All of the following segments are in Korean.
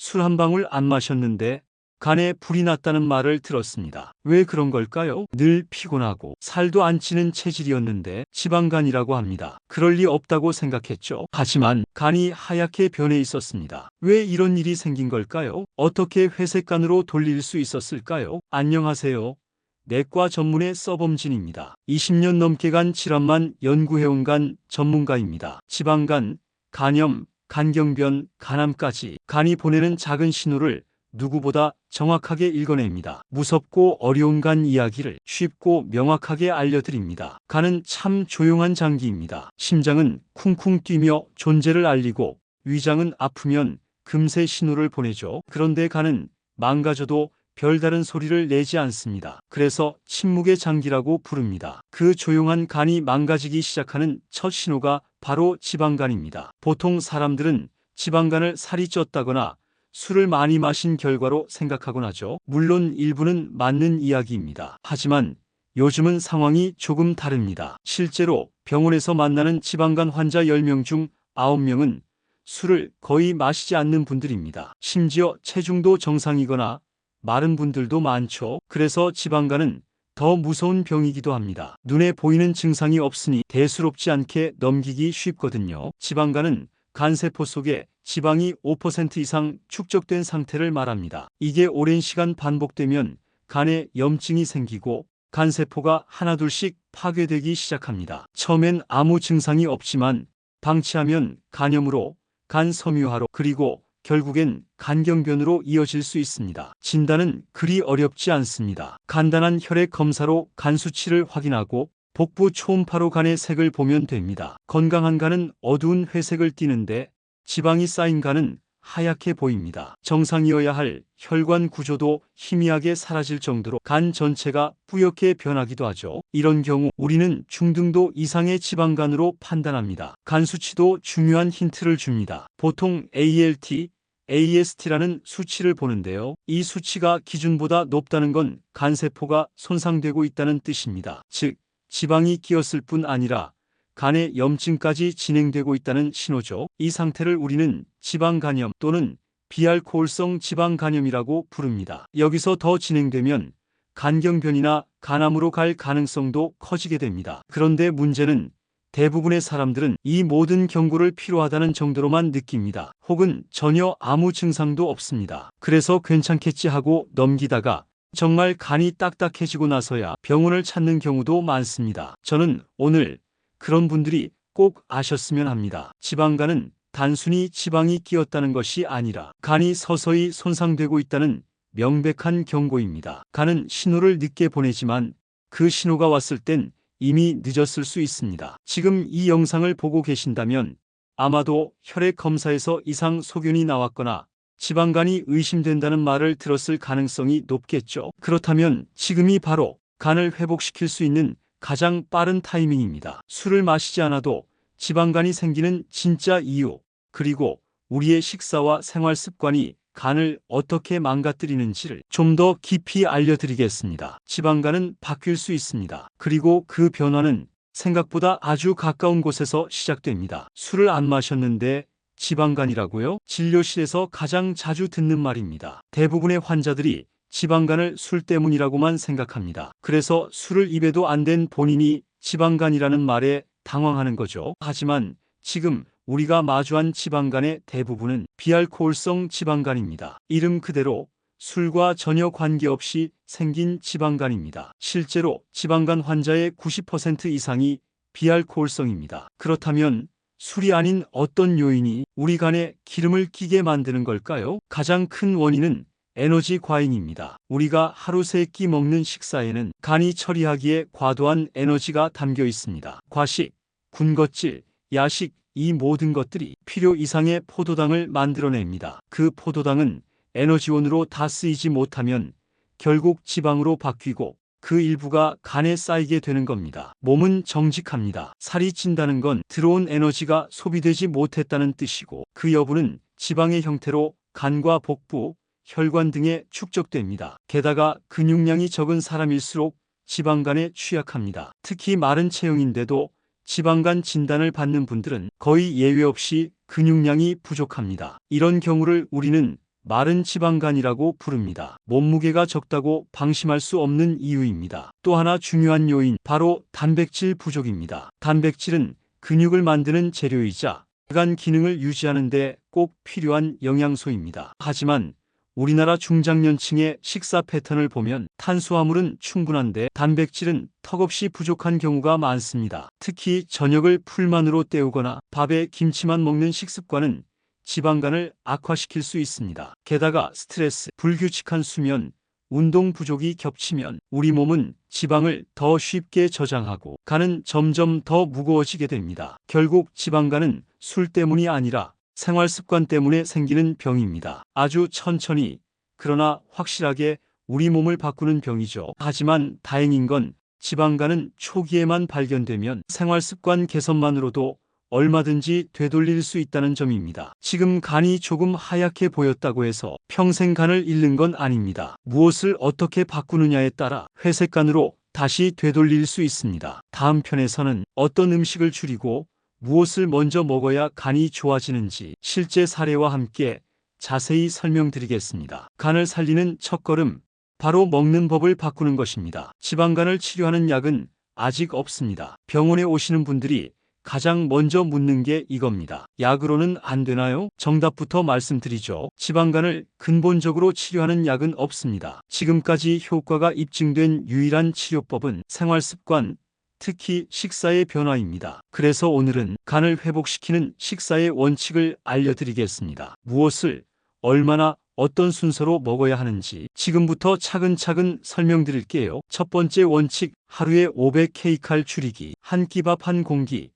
술 한 방울 안 마셨는데 간에 불이 났다는 말을 들었습니다. 왜 그런 걸까요? 늘 피곤하고 살도 안 찌는 체질이었는데 지방간이라고 합니다. 그럴 리 없다고 생각했죠. 하지만 간이 하얗게 변해 있었습니다. 왜 이런 일이 생긴 걸까요? 어떻게 회색간으로 돌릴 수 있었을까요? 안녕하세요. 내과 전문의 서범진입니다. 20년 넘게 간 질환만 연구해온 간 전문가입니다. 지방간, 간염, 간경변, 간암까지 간이 보내는 작은 신호를 누구보다 정확하게 읽어냅니다. 무섭고 어려운 간 이야기를 쉽고 명확하게 알려드립니다. 간은 참 조용한 장기입니다. 심장은 쿵쿵 뛰며 존재를 알리고 위장은 아프면 금세 신호를 보내죠. 그런데 간은 망가져도 별다른 소리를 내지 않습니다. 그래서 침묵의 장기라고 부릅니다. 그 조용한 간이 망가지기 시작하는 첫 신호가 바로 지방간입니다. 보통 사람들은 지방간을 살이 쪘다거나 술을 많이 마신 결과로 생각하곤 하죠. 물론 일부는 맞는 이야기입니다. 하지만 요즘은 상황이 조금 다릅니다. 실제로 병원에서 만나는 지방간 환자 10명 중 9명은 술을 거의 마시지 않는 분들입니다. 심지어 체중도 정상이거나 마른 분들도 많죠. 그래서 지방간은 더 무서운 병이기도 합니다. 눈에 보이는 증상이 없으니 대수롭지 않게 넘기기 쉽거든요. 지방간은 간세포 속에 지방이 5% 이상 축적된 상태를 말합니다. 이게 오랜 시간 반복되면 간에 염증이 생기고 간세포가 하나둘씩 파괴되기 시작합니다. 처음엔 아무 증상이 없지만 방치하면 간염으로, 간섬유화로, 그리고 결국엔 간경변으로 이어질 수 있습니다. 진단은 그리 어렵지 않습니다. 간단한 혈액 검사로 간 수치를 확인하고 복부 초음파로 간의 색을 보면 됩니다. 건강한 간은 어두운 회색을 띠는데 지방이 쌓인 간은 하얗게 보입니다. 정상이어야 할 혈관 구조도 희미하게 사라질 정도로 간 전체가 뿌옇게 변하기도 하죠. 이런 경우 우리는 중등도 이상의 지방간으로 판단합니다. 간 수치도 중요한 힌트를 줍니다. 보통 ALT, AST라는 수치를 보는데요. 이 수치가 기준보다 높다는 건 간세포가 손상되고 있다는 뜻입니다. 즉, 지방이 끼었을 뿐 아니라 간에 염증까지 진행되고 있다는 신호죠. 이 상태를 우리는 지방간염 또는 비알코올성 지방간염이라고 부릅니다. 여기서 더 진행되면 간경변이나 간암으로 갈 가능성도 커지게 됩니다. 그런데 문제는 대부분의 사람들은 이 모든 경고를 필요하다는 정도로만 느낍니다. 혹은 전혀 아무 증상도 없습니다. 그래서 괜찮겠지 하고 넘기다가 정말 간이 딱딱해지고 나서야 병원을 찾는 경우도 많습니다. 저는 오늘 그런 분들이 꼭 아셨으면 합니다. 지방간은 단순히 지방이 끼었다는 것이 아니라 간이 서서히 손상되고 있다는 명백한 경고입니다. 간은 신호를 늦게 보내지만 그 신호가 왔을 땐 이미 늦었을 수 있습니다. 지금 이 영상을 보고 계신다면 아마도 혈액 검사에서 이상 소견이 나왔거나 지방간이 의심된다는 말을 들었을 가능성이 높겠죠. 그렇다면 지금이 바로 간을 회복시킬 수 있는 가장 빠른 타이밍입니다. 술을 마시지 않아도 지방간이 생기는 진짜 이유, 그리고 우리의 식사와 생활 습관이 간을 어떻게 망가뜨리는지를 좀 더 깊이 알려드리겠습니다. 지방간은 바뀔 수 있습니다. 그리고 그 변화는 생각보다 아주 가까운 곳에서 시작됩니다. 술을 안 마셨는데 지방간이라고요? 진료실에서 가장 자주 듣는 말입니다. 대부분의 환자들이 지방간을 술 때문이라고만 생각합니다. 그래서 술을 입에도 안 댄 본인이 지방간이라는 말에 당황하는 거죠. 하지만 지금 우리가 마주한 지방간의 대부분은 비알코올성 지방간입니다. 이름 그대로 술과 전혀 관계없이 생긴 지방간입니다. 실제로 지방간 환자의 90% 이상이 비알코올성입니다. 그렇다면 술이 아닌 어떤 요인이 우리 간에 기름을 끼게 만드는 걸까요? 가장 큰 원인은 에너지 과잉입니다. 우리가 하루 3끼 먹는 식사에는 간이 처리하기에 과도한 에너지가 담겨 있습니다. 과식, 군것질, 야식, 이 모든 것들이 필요 이상의 포도당을 만들어냅니다. 그 포도당은 에너지원으로 다 쓰이지 못하면 결국 지방으로 바뀌고 그 일부가 간에 쌓이게 되는 겁니다. 몸은 정직합니다. 살이 찐다는 건 들어온 에너지가 소비되지 못했다는 뜻이고 그 여부는 지방의 형태로 간과 복부, 혈관 등에 축적됩니다. 게다가 근육량이 적은 사람일수록 지방간에 취약합니다. 특히 마른 체형인데도 지방간 진단을 받는 분들은 거의 예외 없이 근육량이 부족합니다. 이런 경우를 우리는 마른 지방간이라고 부릅니다. 몸무게가 적다고 방심할 수 없는 이유입니다. 또 하나 중요한 요인, 바로 단백질 부족입니다. 단백질은 근육을 만드는 재료이자 간 기능을 유지하는 데 꼭 필요한 영양소입니다. 하지만 우리나라 중장년층의 식사 패턴을 보면 탄수화물은 충분한데 단백질은 턱없이 부족한 경우가 많습니다. 특히 저녁을 풀만으로 때우거나 밥에 김치만 먹는 식습관은 지방간을 악화시킬 수 있습니다. 게다가 스트레스, 불규칙한 수면, 운동 부족이 겹치면 우리 몸은 지방을 더 쉽게 저장하고 간은 점점 더 무거워지게 됩니다. 결국 지방간은 술 때문이 아니라 생활 습관 때문에 생기는 병입니다. 아주 천천히, 그러나 확실하게 우리 몸을 바꾸는 병이죠. 하지만 다행인 건 지방간은 초기에만 발견되면 생활 습관 개선만으로도 얼마든지 되돌릴 수 있다는 점입니다. 지금 간이 조금 하얗게 보였다고 해서 평생 간을 잃는 건 아닙니다. 무엇을 어떻게 바꾸느냐에 따라 회색간으로 다시 되돌릴 수 있습니다. 다음 편에서는 어떤 음식을 줄이고 무엇을 먼저 먹어야 간이 좋아지는지 실제 사례와 함께 자세히 설명드리겠습니다. 간을 살리는 첫걸음, 바로 먹는 법을 바꾸는 것입니다. 지방간을 치료하는 약은 아직 없습니다. 병원에 오시는 분들이 가장 먼저 묻는 게 이겁니다. 약으로는 안 되나요? 정답부터 말씀드리죠. 지방간을 근본적으로 치료하는 약은 없습니다. 지금까지 효과가 입증된 유일한 치료법은 생활습관, 특히 식사의 변화입니다. 그래서 오늘은 간을 회복시키는 식사의 원칙을 알려드리겠습니다. 무엇을, 얼마나, 어떤 순서로 먹어야 하는지 지금부터 차근차근 설명드릴게요. 첫 번째 원칙, 하루에 500kcal 줄이기. 한 끼 밥 한 공기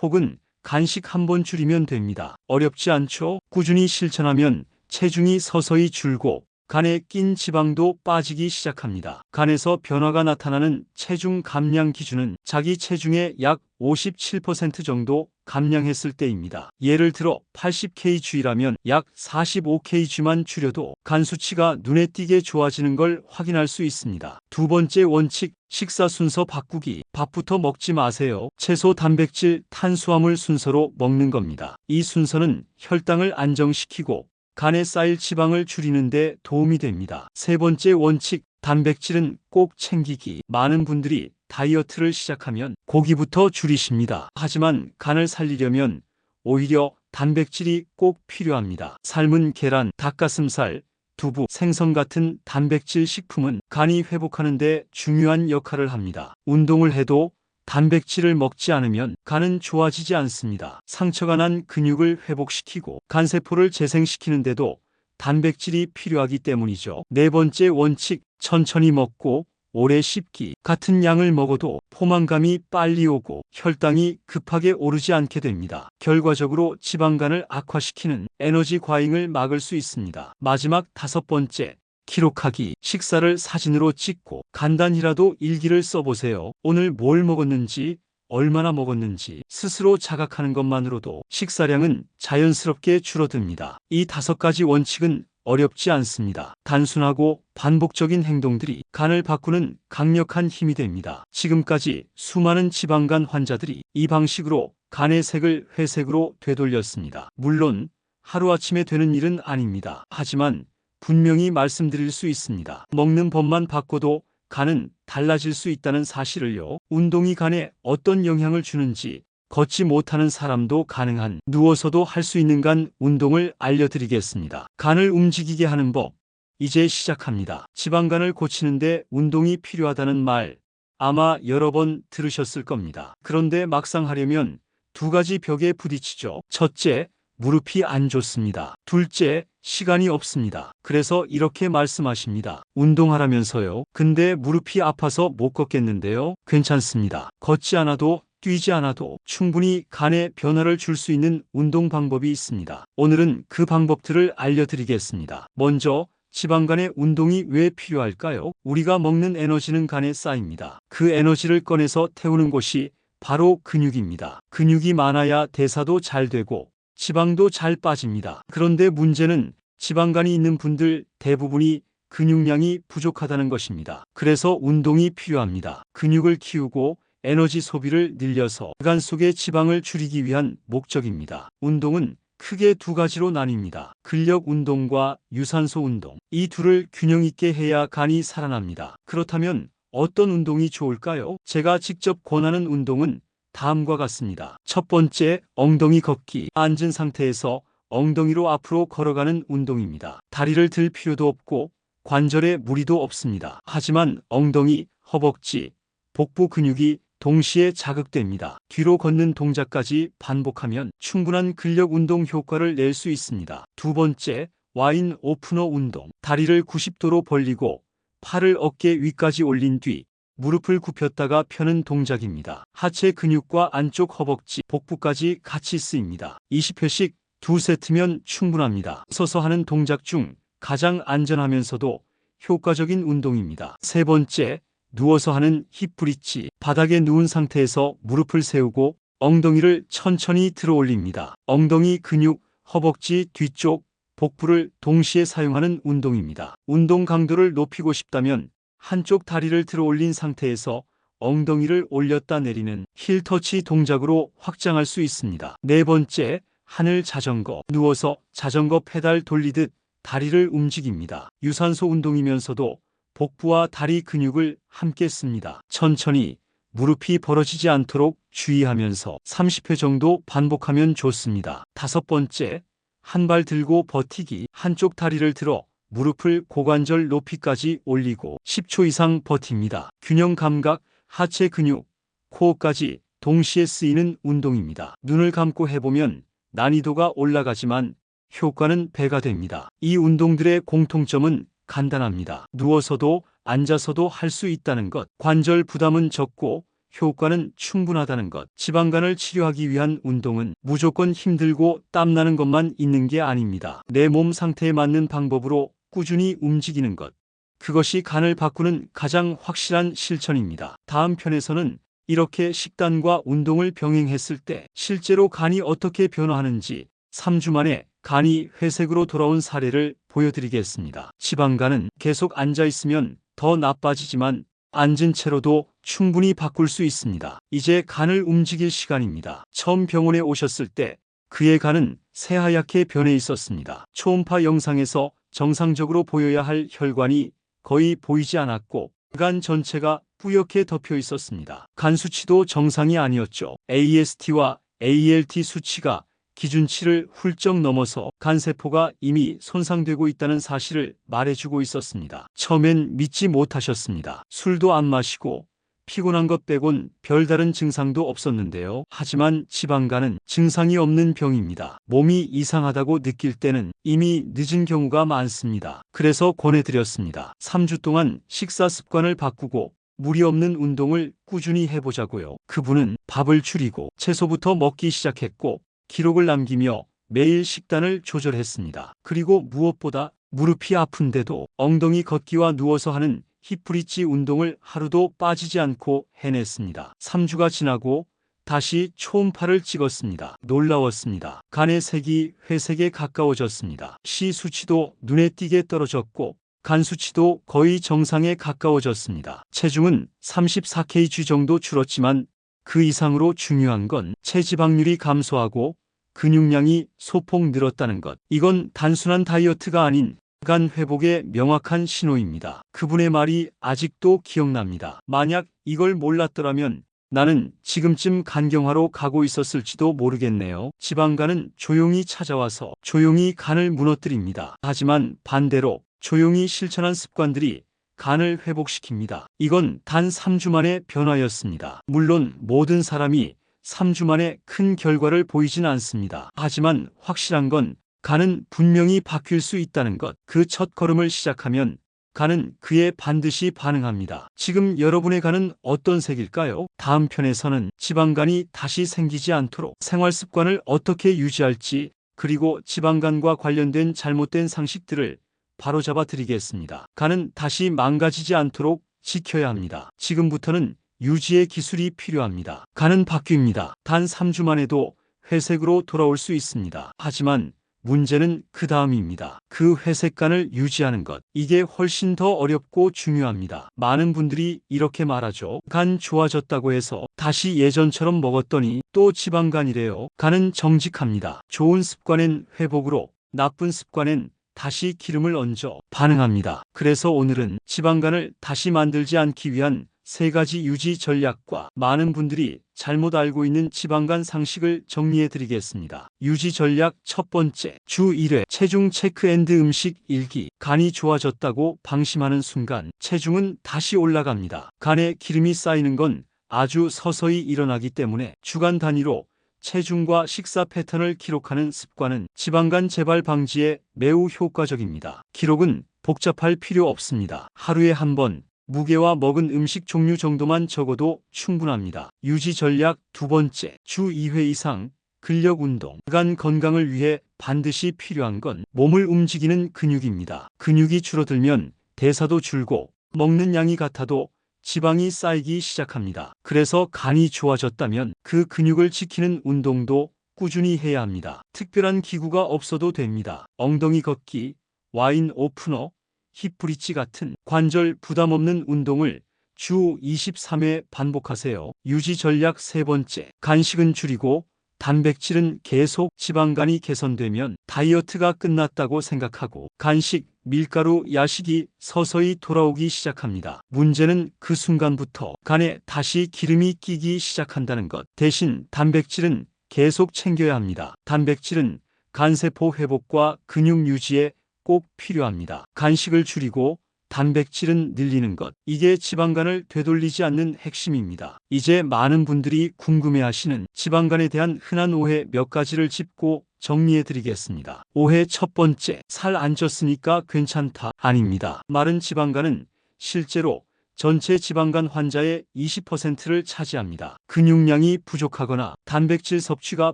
혹은 간식 한 번 줄이면 됩니다. 어렵지 않죠? 꾸준히 실천하면 체중이 서서히 줄고 간에 낀 지방도 빠지기 시작합니다. 간에서 변화가 나타나는 체중 감량 기준은 자기 체중의 약 57% 정도 감량했을 때입니다. 예를 들어 80kg이라면 약 45kg만 줄여도 간 수치가 눈에 띄게 좋아지는 걸 확인할 수 있습니다. 두 번째 원칙, 식사 순서 바꾸기. 밥부터 먹지 마세요. 채소, 단백질, 탄수화물 순서로 먹는 겁니다. 이 순서는 혈당을 안정시키고 간에 쌓일 지방을 줄이는 데 도움이 됩니다. 세 번째 원칙, 단백질은 꼭 챙기기. 많은 분들이 다이어트를 시작하면 고기부터 줄이십니다. 하지만 간을 살리려면 오히려 단백질이 꼭 필요합니다. 삶은 계란, 닭가슴살, 두부, 생선 같은 단백질 식품은 간이 회복하는 데 중요한 역할을 합니다. 운동을 해도 단백질을 먹지 않으면 간은 좋아지지 않습니다. 상처가 난 근육을 회복시키고 간세포를 재생시키는데도 단백질이 필요하기 때문이죠. 네 번째 원칙, 천천히 먹고 오래 씹기. 같은 양을 먹어도 포만감이 빨리 오고 혈당이 급하게 오르지 않게 됩니다. 결과적으로 지방간을 악화시키는 에너지 과잉을 막을 수 있습니다. 마지막 다섯 번째, 기록하기. 식사를 사진으로 찍고 간단히라도 일기를 써보세요. 오늘 뭘 먹었는지, 얼마나 먹었는지 스스로 자각하는 것만으로도 식사량은 자연스럽게 줄어듭니다. 이 5가지 원칙은 어렵지 않습니다. 단순하고 반복적인 행동들이 간을 바꾸는 강력한 힘이 됩니다. 지금까지 수많은 지방간 환자들이 이 방식으로 간의 색을 회색으로 되돌렸습니다. 물론 하루아침에 되는 일은 아닙니다. 하지만 분명히 말씀드릴 수 있습니다. 먹는 법만 바꿔도 간은 달라질 수 있다는 사실을요. 운동이 간에 어떤 영향을 주는지 걷지 못하는 사람도 가능한 누워서도 할 수 있는 간 운동을 알려드리겠습니다. 간을 움직이게 하는 법, 이제 시작합니다. 지방간을 고치는데 운동이 필요하다는 말 아마 여러 번 들으셨을 겁니다. 그런데 막상 하려면 2가지 벽에 부딪히죠. 첫째, 무릎이 안 좋습니다. 둘째, 시간이 없습니다. 그래서 이렇게 말씀하십니다. 운동하라면서요. 근데 무릎이 아파서 못 걷겠는데요. 괜찮습니다. 걷지 않아도, 뛰지 않아도 충분히 간에 변화를 줄 수 있는 운동 방법이 있습니다. 오늘은 그 방법들을 알려드리겠습니다. 먼저, 지방간의 운동이 왜 필요할까요? 우리가 먹는 에너지는 간에 쌓입니다. 그 에너지를 꺼내서 태우는 곳이 바로 근육입니다. 근육이 많아야 대사도 잘 되고 지방도 잘 빠집니다. 그런데 문제는 지방간이 있는 분들 대부분이 근육량이 부족하다는 것입니다. 그래서 운동이 필요합니다. 근육을 키우고 에너지 소비를 늘려서 간 속의 지방을 줄이기 위한 목적입니다. 운동은 크게 두 가지로 나뉩니다. 근력 운동과 유산소 운동. 이 둘을 균형 있게 해야 간이 살아납니다. 그렇다면 어떤 운동이 좋을까요? 제가 직접 권하는 운동은 다음과 같습니다. 첫 번째, 엉덩이 걷기. 앉은 상태에서 엉덩이로 앞으로 걸어가는 운동입니다. 다리를 들 필요도 없고 관절에 무리도 없습니다. 하지만 엉덩이, 허벅지, 복부 근육이 동시에 자극됩니다. 뒤로 걷는 동작까지 반복하면 충분한 근력 운동 효과를 낼 수 있습니다. 두 번째, 와인 오프너 운동. 다리를 90도로 벌리고 팔을 어깨 위까지 올린 뒤 무릎을 굽혔다가 펴는 동작입니다. 하체 근육과 안쪽 허벅지, 복부까지 같이 쓰입니다. 20회씩 2세트면 충분합니다. 서서 하는 동작 중 가장 안전하면서도 효과적인 운동입니다. 세 번째, 누워서 하는 힙 브릿지. 바닥에 누운 상태에서 무릎을 세우고 엉덩이를 천천히 들어 올립니다. 엉덩이 근육, 허벅지 뒤쪽, 복부를 동시에 사용하는 운동입니다. 운동 강도를 높이고 싶다면 한쪽 다리를 들어 올린 상태에서 엉덩이를 올렸다 내리는 힐 터치 동작으로 확장할 수 있습니다. 네 번째, 하늘 자전거. 누워서 자전거 페달 돌리듯 다리를 움직입니다. 유산소 운동이면서도 복부와 다리 근육을 함께 씁니다. 천천히 무릎이 벌어지지 않도록 주의하면서 30회 정도 반복하면 좋습니다. 다섯 번째, 한 발 들고 버티기. 한쪽 다리를 들어 무릎을 고관절 높이까지 올리고 10초 이상 버팁니다. 균형 감각, 하체 근육, 코어까지 동시에 쓰이는 운동입니다. 눈을 감고 해보면 난이도가 올라가지만 효과는 배가 됩니다. 이 운동들의 공통점은 간단합니다. 누워서도 앉아서도 할 수 있다는 것, 관절 부담은 적고 효과는 충분하다는 것. 지방간을 치료하기 위한 운동은 무조건 힘들고 땀나는 것만 있는 게 아닙니다. 내 몸 상태에 맞는 방법으로 꾸준히 움직이는 것. 그것이 간을 바꾸는 가장 확실한 실천입니다. 다음 편에서는 이렇게 식단과 운동을 병행했을 때 실제로 간이 어떻게 변화하는지 3주 만에 간이 회색으로 돌아온 사례를 보여드리겠습니다. 지방간은 계속 앉아있으면 더 나빠지지만 앉은 채로도 충분히 바꿀 수 있습니다. 이제 간을 움직일 시간입니다. 처음 병원에 오셨을 때 그의 간은 새하얗게 변해 있었습니다. 초음파 영상에서 정상적으로 보여야 할 혈관이 거의 보이지 않았고 간 전체가 뿌옇게 덮여 있었습니다. 간 수치도 정상이 아니었죠. AST와 ALT 수치가 기준치를 훌쩍 넘어서 간세포가 이미 손상되고 있다는 사실을 말해주고 있었습니다. 처음엔 믿지 못하셨습니다. 술도 안 마시고 피곤한 것 빼곤 별다른 증상도 없었는데요. 하지만 지방간은 증상이 없는 병입니다. 몸이 이상하다고 느낄 때는 이미 늦은 경우가 많습니다. 그래서 권해드렸습니다. 3주 동안 식사 습관을 바꾸고 무리 없는 운동을 꾸준히 해보자고요. 그분은 밥을 줄이고 채소부터 먹기 시작했고 기록을 남기며 매일 식단을 조절했습니다. 그리고 무엇보다 무릎이 아픈데도 엉덩이 걷기와 누워서 하는 힙브릿지 운동을 하루도 빠지지 않고 해냈습니다. 3주가 지나고 다시 초음파를 찍었습니다. 놀라웠습니다. 간의 색이 회색에 가까워졌습니다. 시 수치도 눈에 띄게 떨어졌고 간 수치도 거의 정상에 가까워졌습니다. 체중은 34kg 정도 줄었지만 그 이상으로 중요한 건 체지방률이 감소하고 근육량이 소폭 늘었다는 것. 이건 단순한 다이어트가 아닌 간 회복의 명확한 신호입니다. 그분의 말이 아직도 기억납니다. 만약 이걸 몰랐더라면 나는 지금쯤 간경화로 가고 있었을지도 모르겠네요. 지방간은 조용히 찾아와서 조용히 간을 무너뜨립니다. 하지만 반대로 조용히 실천한 습관들이 간을 회복시킵니다. 이건 단 3주 만의 변화였습니다. 물론 모든 사람이 3주 만에 큰 결과를 보이진 않습니다. 하지만 확실한 건 간은 분명히 바뀔 수 있다는 것. 그 첫 걸음을 시작하면 간은 그에 반드시 반응합니다. 지금 여러분의 간은 어떤 색일까요? 다음 편에서는 지방간이 다시 생기지 않도록 생활 습관을 어떻게 유지할지, 그리고 지방간과 관련된 잘못된 상식들을 바로잡아 드리겠습니다. 간은 다시 망가지지 않도록 지켜야 합니다. 지금부터는 유지의 기술이 필요합니다. 간은 바뀝니다. 단 3주만 해도 회색으로 돌아올 수 있습니다. 하지만 문제는 그 다음입니다. 그 회색간을 유지하는 것. 이게 훨씬 더 어렵고 중요합니다. 많은 분들이 이렇게 말하죠. 간 좋아졌다고 해서 다시 예전처럼 먹었더니 또 지방간이래요. 간은 정직합니다. 좋은 습관엔 회복으로, 나쁜 습관엔 다시 기름을 얹어 반응합니다. 그래서 오늘은 지방간을 다시 만들지 않기 위한 3가지 유지 전략과 많은 분들이 잘못 알고 있는 지방간 상식을 정리해 드리겠습니다. 유지 전략 첫 번째, 주 1회 체중 체크 앤드 음식 일기. 간이 좋아졌다고 방심하는 순간 체중은 다시 올라갑니다. 간에 기름이 쌓이는 건 아주 서서히 일어나기 때문에 주간 단위로 체중과 식사 패턴을 기록하는 습관은 지방간 재발 방지에 매우 효과적입니다. 기록은 복잡할 필요 없습니다. 하루에 한 번 무게와 먹은 음식 종류 정도만 적어도 충분합니다. 유지 전략 두 번째, 주 2회 이상 근력 운동. 간 건강을 위해 반드시 필요한 건 몸을 움직이는 근육입니다. 근육이 줄어들면 대사도 줄고 먹는 양이 같아도 지방이 쌓이기 시작합니다. 그래서 간이 좋아졌다면 그 근육을 지키는 운동도 꾸준히 해야 합니다. 특별한 기구가 없어도 됩니다. 엉덩이 걷기, 와인 오프너, 힙 브릿지 같은 관절 부담 없는 운동을 주 23회 반복하세요. 유지 전략 세 번째, 간식은 줄이고 단백질은 계속. 지방간이 개선되면 다이어트가 끝났다고 생각하고 간식, 밀가루, 야식이 서서히 돌아오기 시작합니다. 문제는 그 순간부터 간에 다시 기름이 끼기 시작한다는 것. 대신 단백질은 계속 챙겨야 합니다. 단백질은 간세포 회복과 근육 유지에 꼭 필요합니다. 간식을 줄이고 단백질은 늘리는 것. 이게 지방간을 되돌리지 않는 핵심입니다. 이제 많은 분들이 궁금해하시는 지방간에 대한 흔한 오해 몇 가지를 짚고 정리해 드리겠습니다. 오해 첫 번째, 살 안 쪘으니까 괜찮다. 아닙니다. 마른 지방간은 실제로 전체 지방간 환자의 20%를 차지합니다. 근육량이 부족하거나 단백질 섭취가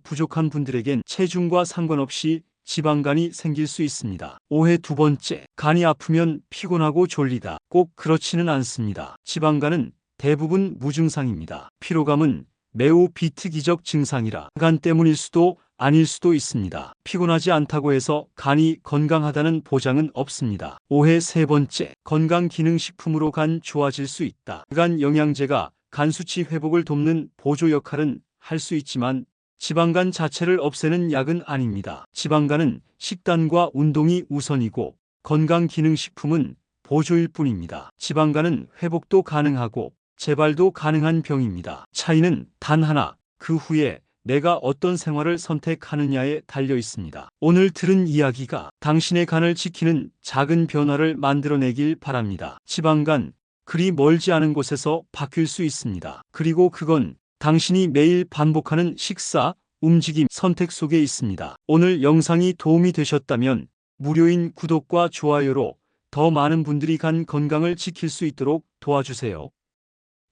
부족한 분들에겐 체중과 상관없이 지방간이 생길 수 있습니다. 오해 두 번째, 간이 아프면 피곤하고 졸리다. 꼭 그렇지는 않습니다. 지방간은 대부분 무증상입니다. 피로감은 매우 비특이적 증상이라 간 때문일 수도 아닐 수도 있습니다. 피곤하지 않다고 해서 간이 건강하다는 보장은 없습니다. 오해 세 번째, 건강기능식품으로 간 좋아질 수 있다. 간 영양제가 간 수치 회복을 돕는 보조 역할은 할 수 있지만 지방간 자체를 없애는 약은 아닙니다. 지방간은 식단과 운동이 우선이고 건강기능식품은 보조일 뿐입니다. 지방간은 회복도 가능하고 재발도 가능한 병입니다. 차이는 단 하나, 그 후에 내가 어떤 생활을 선택하느냐에 달려 있습니다. 오늘 들은 이야기가 당신의 간을 지키는 작은 변화를 만들어내길 바랍니다. 지방간, 그리 멀지 않은 곳에서 바뀔 수 있습니다. 그리고 그건 당신이 매일 반복하는 식사, 움직임, 선택 속에 있습니다. 오늘 영상이 도움이 되셨다면 무료인 구독과 좋아요로 더 많은 분들이 간 건강을 지킬 수 있도록 도와주세요.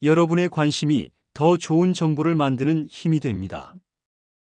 여러분의 관심이 더 좋은 정보를 만드는 힘이 됩니다.